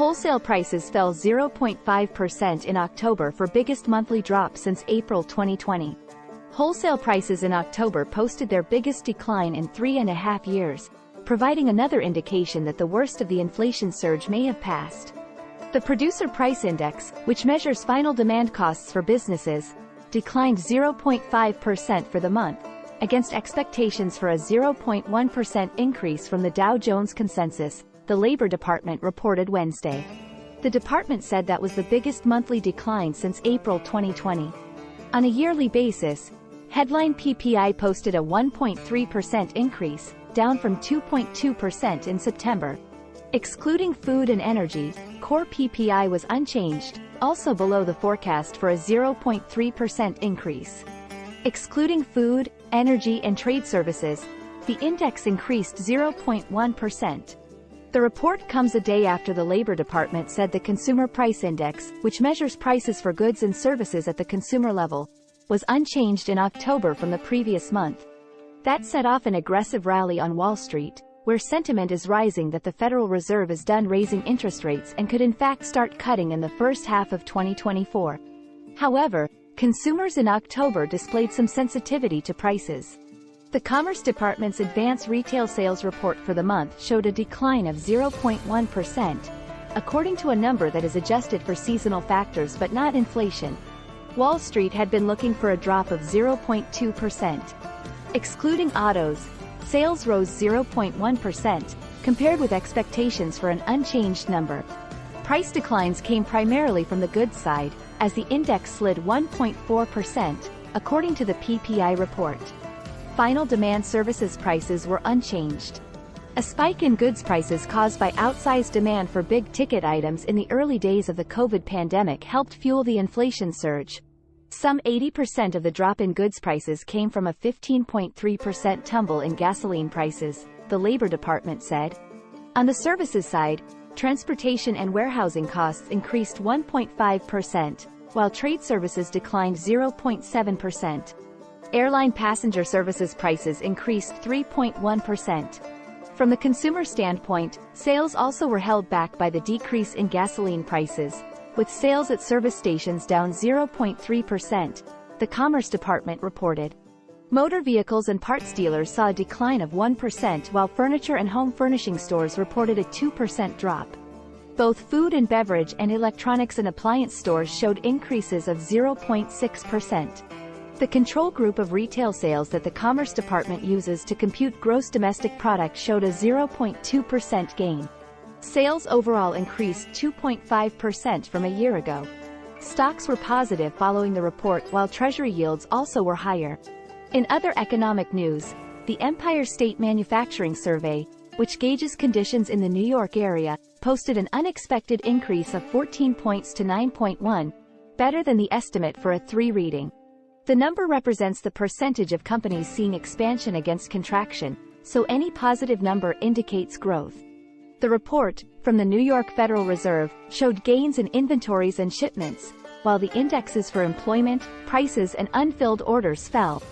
Wholesale prices fell 0.5% in October for biggest monthly drop since April 2020. Wholesale prices in October posted their biggest decline in 3.5 years, providing another indication that the worst of the inflation surge may have passed. The Producer Price Index, which measures final demand costs for businesses, declined 0.5% for the month, against expectations for a 0.1% increase from the Dow Jones Consensus, the Labor Department reported Wednesday. The department said that was the biggest monthly decline since April 2020. On a yearly basis, headline PPI posted a 1.3% increase, down from 2.2% in September. Excluding food and energy, core PPI was unchanged, also below the forecast for a 0.3% increase. Excluding food, energy and trade services, the index increased 0.1%. The report comes a day after the Labor Department said the Consumer Price Index, which measures prices for goods and services at the consumer level, was unchanged in October from the previous month. That set off an aggressive rally on Wall Street, where sentiment is rising that the Federal Reserve is done raising interest rates and could in fact start cutting in the first half of 2024. However, consumers in October displayed some sensitivity to prices. The Commerce Department's advance retail sales report for the month showed a decline of 0.1%, according to a number that is adjusted for seasonal factors but not inflation. Wall Street had been looking for a drop of 0.2%. Excluding autos, sales rose 0.1%, compared with expectations for an unchanged number. Price declines came primarily from the goods side, as the index slid 1.4%, according to the PPI report. Final demand services prices were unchanged. A spike in goods prices caused by outsized demand for big-ticket items in the early days of the COVID pandemic helped fuel the inflation surge. Some 80% of the drop in goods prices came from a 15.3% tumble in gasoline prices, the Labor Department said. On the services side, transportation and warehousing costs increased 1.5%, while trade services declined 0.7%. Airline passenger services prices increased 3.1%. From the consumer standpoint, sales also were held back by the decrease in gasoline prices, with sales at service stations down 0.3%, the Commerce Department reported. Motor vehicles and parts dealers saw a decline of 1%, while furniture and home furnishing stores reported a 2% drop. Both food and beverage and electronics and appliance stores showed increases of 0.6%. The control group of retail sales that the Commerce Department uses to compute gross domestic product showed a 0.2% gain. Sales overall increased 2.5% from a year ago. Stocks were positive following the report, while Treasury yields also were higher. In other economic news, the Empire State Manufacturing Survey, which gauges conditions in the New York area, posted an unexpected increase of 14 points to 9.1, better than the estimate for a 3 reading. The number represents the percentage of companies seeing expansion against contraction, so any positive number indicates growth. The report, from the New York Federal Reserve, showed gains in inventories and shipments, while the indexes for employment, prices and unfilled orders fell,